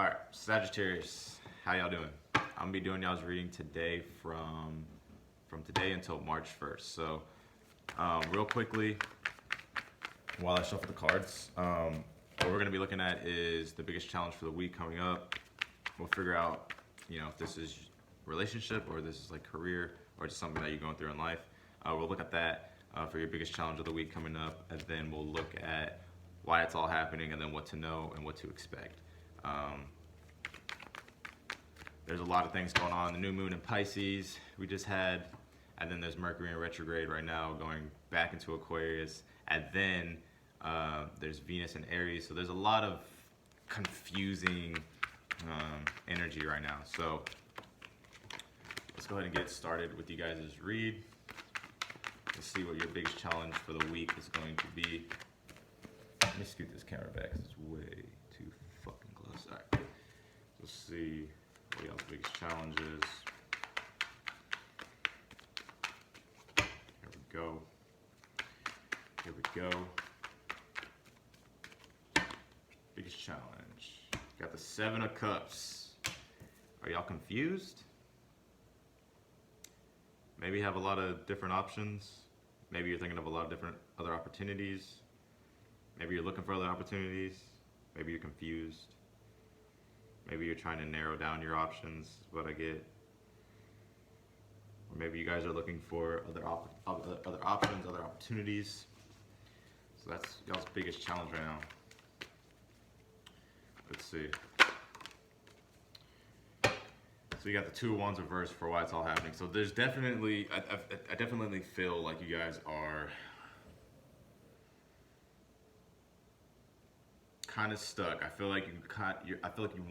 All right, Sagittarius, how y'all doing? I'm gonna be doing y'all's reading today from today until March 1st. So, real quickly, while I shuffle the cards, what we're gonna be looking at is the biggest challenge for the week coming up. We'll figure out, if this is relationship or this is like career or just something that you're going through in life. We'll look at that for your biggest challenge of the week coming up, and then we'll look at why it's all happening, and then what to know and what to expect. There's a lot of things going on. The new moon in Pisces we just had, and then there's Mercury in retrograde right now going back into Aquarius, and then there's Venus in Aries. So there's a lot of confusing energy right now. So let's go ahead and get started with you guys' read. Let's see what your biggest challenge for the week is going to be. Let me scoot this camera back because it's way too fucking close. All right. Let's see what y'all's biggest challenge is. Here we go. Here we go. Biggest challenge. Got the 7 of Cups. Are y'all confused? Maybe you have a lot of different options. Maybe you're thinking of a lot of different other opportunities. Maybe you're looking for other opportunities. Maybe you're confused. Maybe you're trying to narrow down your options, is what I get. Or maybe you guys are looking for other options, other opportunities. So that's y'all's biggest challenge right now. Let's see. So you got the 2 of Wands reversed for why it's all happening. So there's definitely, I definitely feel like you guys are kind of stuck. I feel like you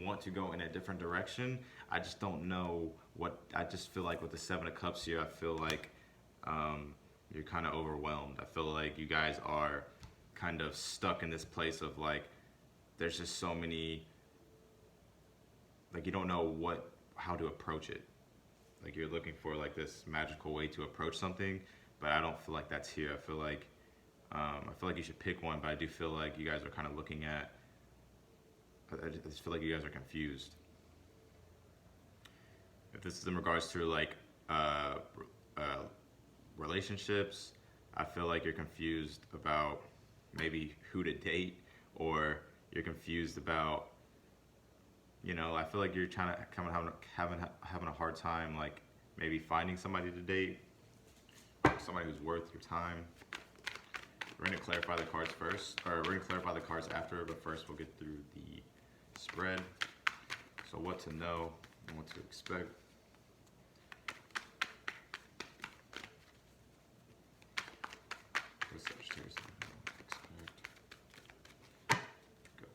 want to go in a different direction. I just don't know what. I just feel like with the 7 of Cups here, I feel like you're kind of overwhelmed. I feel like you guys are kind of stuck in this place of like, there's just so many, like you don't know how to approach it. Like you're looking for like this magical way to approach something, but I don't feel like that's here. I feel like you should pick one, but I do feel like you guys are kind of looking at, I just feel like you guys are confused. If this is in regards to like relationships, I feel like you're confused about maybe who to date, or you're confused about, I feel like you're trying to having a hard time, like maybe finding somebody to date, somebody who's worth your time. We're going to clarify the cards first, or we're going to clarify the cards after, but first we'll get through the spread. So what to know and what to expect. What Sagittarius know what to expect. Go.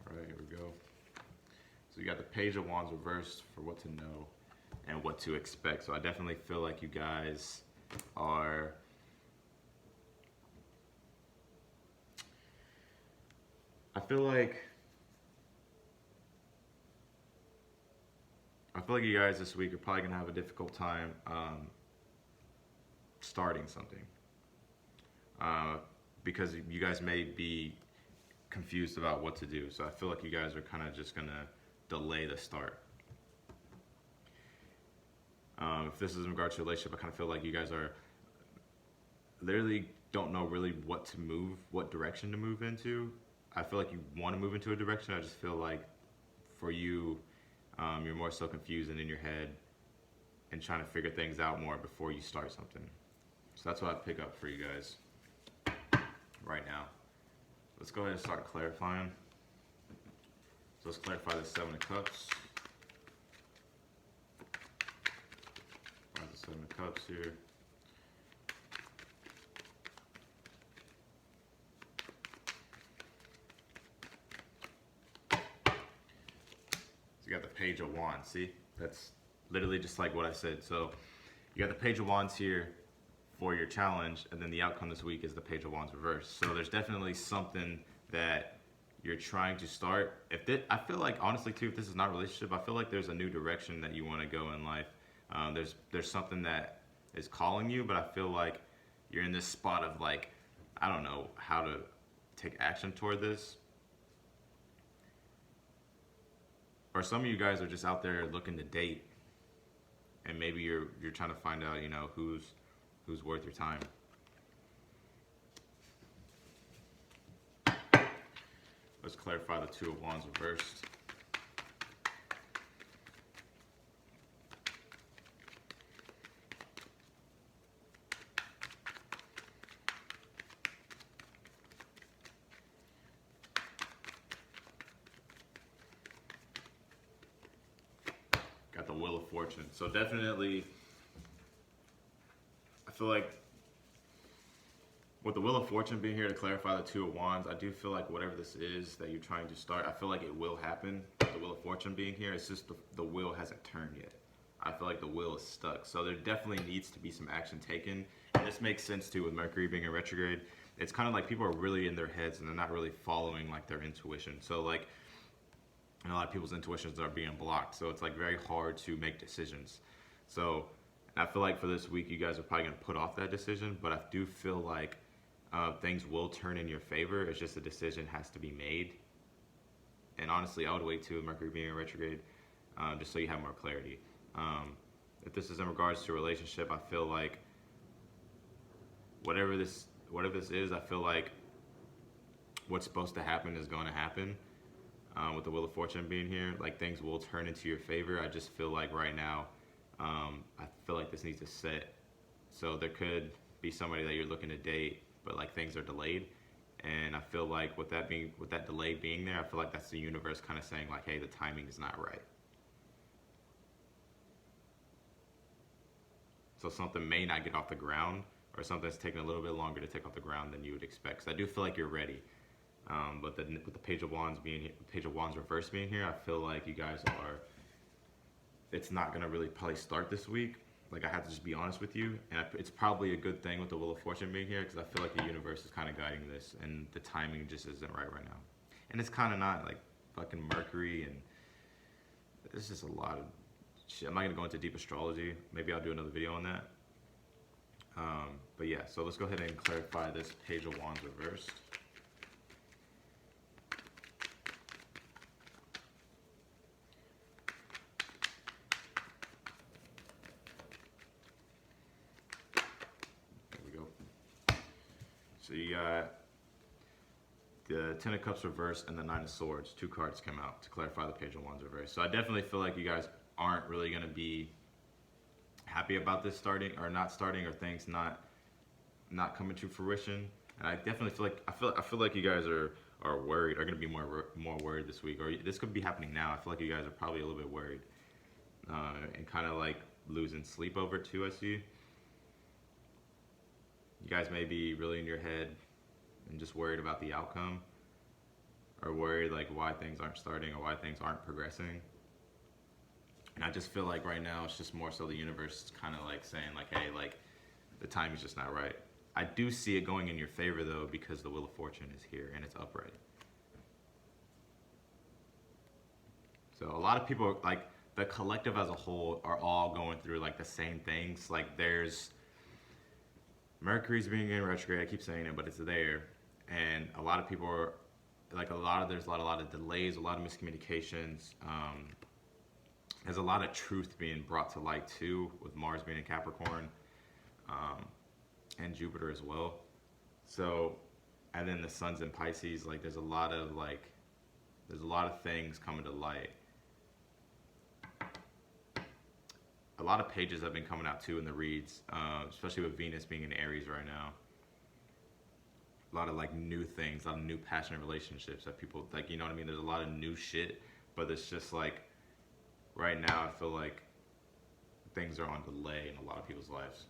All right, here we go. So you got the Page of Wands reversed for what to know and what to expect. So I definitely feel like you guys are you guys this week are probably gonna have a difficult time starting something because you guys may be confused about what to do. So I feel like you guys are kind of just gonna delay the start. If this is in regards to a relationship, I kind of feel like you guys are literally don't know really what direction to move into. I feel like you want to move into a direction. I just feel like for you, you're more so confused and in your head and trying to figure things out more before you start something. So that's what I pick up for you guys right now. Let's go ahead and start clarifying. So let's clarify the 7 of Cups. Why is the 7 of Cups here? So you got the Page of Wands. See, that's literally just like what I said. So you got the Page of Wands here for your challenge, and then the outcome this week is the Page of Wands reversed. So there's definitely something that you're trying to start. I feel like honestly too, if this is not a relationship, I feel like there's a new direction that you want to go in life. There's something that is calling you, but I feel like you're in this spot of like, I don't know how to take action toward this. Or some of you guys are just out there looking to date, and maybe you're trying to find out, you know, who's worth your time. Let's clarify the Two of Wands reversed. Got the Wheel of Fortune. So definitely, I feel like with the Wheel of Fortune being here to clarify the Two of Wands, I do feel like whatever this is that you're trying to start, I feel like it will happen. The Wheel of Fortune being here, it's just the wheel hasn't turned yet. I feel like the wheel is stuck. So there definitely needs to be some action taken. And this makes sense too with Mercury being in retrograde. It's kind of like people are really in their heads and they're not really following like their intuition. So like, and a lot of people's intuitions are being blocked. So it's like very hard to make decisions. So I feel like for this week, you guys are probably going to put off that decision, but I do feel like things will turn in your favor. It's just a decision has to be made. And honestly, I would wait too, Mercury being in retrograde, just so you have more clarity. If this is in regards to a relationship, I feel like whatever this is, I feel like what's supposed to happen is going to happen. With the Wheel of Fortune being here, like things will turn into your favor. I just feel like right now, I feel like this needs to sit. So there could be somebody that you're looking to date, but like things are delayed. And I feel like with that delay being there, I feel like that's the universe kind of saying like, hey, the timing is not right. So something may not get off the ground, or something's taking a little bit longer to take off the ground than you would expect. So I do feel like you're ready. But with the Page of Wands being here, Page of Wands reverse being here, I feel like you guys are, it's not gonna really probably start this week. Like I have to just be honest with you, and it's probably a good thing with the Wheel of Fortune being here because I feel like the universe is kind of guiding this, and the timing just isn't right now. And it's kind of not like fucking Mercury, and there's just a lot of shit. I'm not gonna go into deep astrology. Maybe I'll do another video on that. But yeah, so let's go ahead and clarify this Page of Wands reversed. So you got the Ten of Cups reversed and the Nine of Swords. Two cards come out to clarify the Page of Wands reversed. So I definitely feel like you guys aren't really going to be happy about this starting or not starting, or things not coming to fruition. And I definitely feel like I feel like you guys are worried, are going to be more worried this week, or this could be happening now. I feel like you guys are probably a little bit worried and kind of like losing sleep over it too. I see. You guys may be really in your head and just worried about the outcome, or worried like why things aren't starting or why things aren't progressing. And I just feel like right now it's just more so the universe is kind of like saying like, hey, like the time is just not right. I do see it going in your favor though, because the Wheel of Fortune is here and it's upright. So a lot of people, like the collective as a whole, are all going through like the same things. Like there's Mercury's being in retrograde, I keep saying it, but it's there. And a lot of people are, like there's a lot of delays, a lot of miscommunications. There's a lot of truth being brought to light too, with Mars being in Capricorn, and Jupiter as well. So, and then the Sun's in Pisces, like there's a lot of things coming to light. A lot of pages have been coming out too in the reads, especially with Venus being in Aries right now. A lot of like new things, a lot of new passionate relationships that people like, you know what I mean? There's a lot of new shit, but it's just like right now I feel like things are on delay in a lot of people's lives.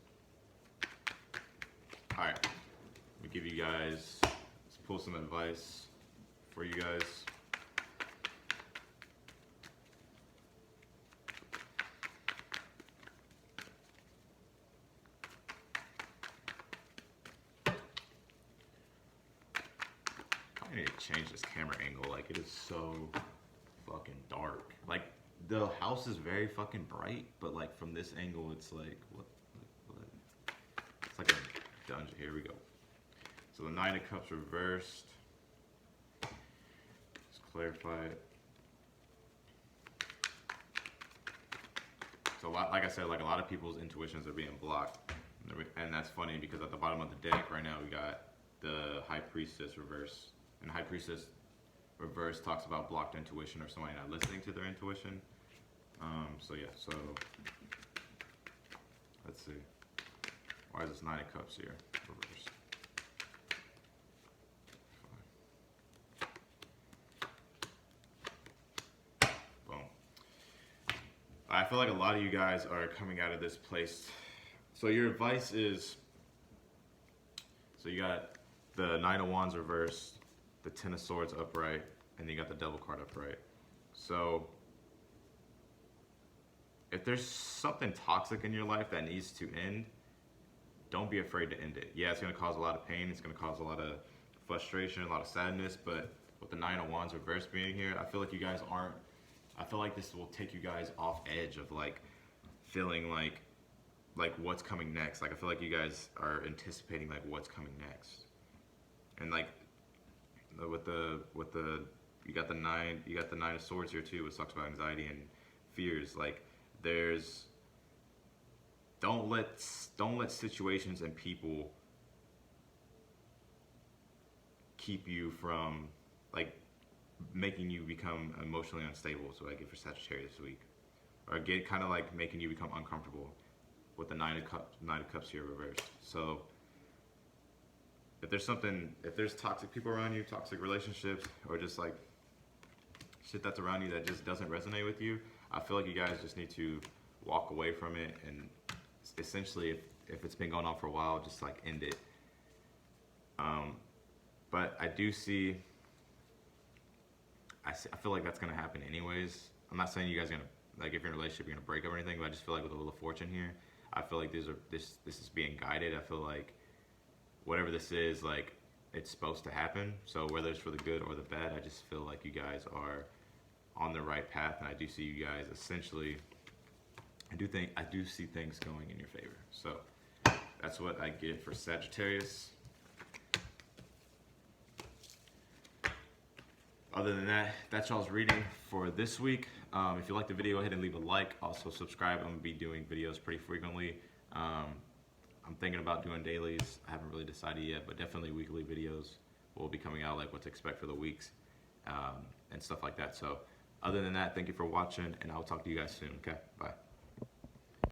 All right, let me give you guys, let's pull some advice for you guys. I need to change this camera angle. Like it is so fucking dark. Like the house is very fucking bright, but like from this angle, it's like what? It's like a dungeon. Here we go. So the Nine of Cups reversed. Let's clarify it. So like I said, like a lot of people's intuitions are being blocked. And that's funny because at the bottom of the deck right now we got the High Priestess reverse. And High Priestess reverse talks about blocked intuition or somebody not listening to their intuition. So yeah, so let's see. Why is this Nine of Cups here? Reverse. Boom. I feel like a lot of you guys are coming out of this place. So your advice is, so you got the Nine of Wands reversed, the Ten of Swords upright, and you got the Devil card upright. So if there's something toxic in your life that needs to end, don't be afraid to end it. Yeah, it's going to cause a lot of pain. It's going to cause a lot of frustration, a lot of sadness. But with the Nine of Wands reverse being here, I feel like you guys aren't, I feel like this will take you guys off edge of like feeling like what's coming next. Like I feel like you guys are anticipating like what's coming next. And like with the you got the nine of swords here too, which talks about anxiety and fears. Like there's don't let situations and people keep you from like making you become emotionally unstable. So like if you're Sagittarius this week, or get kind of like making you become uncomfortable with the Nine of Cups here reversed. So if there's toxic people around you, toxic relationships, or just like shit that's around you that just doesn't resonate with you, I feel like you guys just need to walk away from it, and essentially if it's been going on for a while, just like end it. But I do see, I feel like that's gonna happen anyways. I'm not saying you guys are gonna, like if you're in a relationship you're gonna break up or anything, but I just feel like with a little fortune here, I feel like this is being guided. I feel like whatever this is, like it's supposed to happen. So whether it's for the good or the bad, I just feel like you guys are on the right path, and I do see you guys essentially, I do see things going in your favor. So that's what I get for Sagittarius. Other than that, that's y'all's reading for this week. If you liked the video, go ahead and leave a like. Also subscribe. I'm gonna be doing videos pretty frequently. I'm thinking about doing dailies. I haven't really decided yet, but definitely weekly videos will be coming out, like what to expect for the weeks and stuff like that. So other than that, thank you for watching, and I'll talk to you guys soon. Okay, bye.